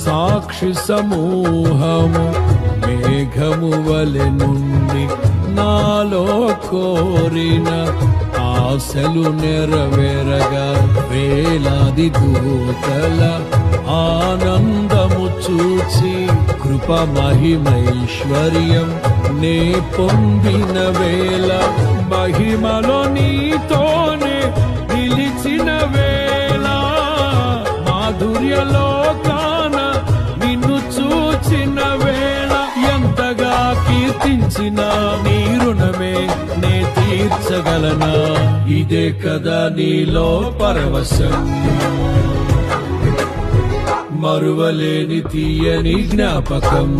సాక్షి సమూహము మేఘము వలె నుండి నాలో కోరిన ఆశలు నెరవేరగా వేలాది దూతల ఆనందము చూచి కృప మహిమైశ్వర్యం నే పొందిన వేళ మహిమలో నీతోనే నిలిచిన వేళ మాధుర్యలోకాన నిన్ను చూచిన వేళ ఎంతగా కీర్తించిన నీ రుణమే నే తీర్చగలనా ఇదే కదా నీలో పరవశం మరువలేని తీయని జ్ఞాపకం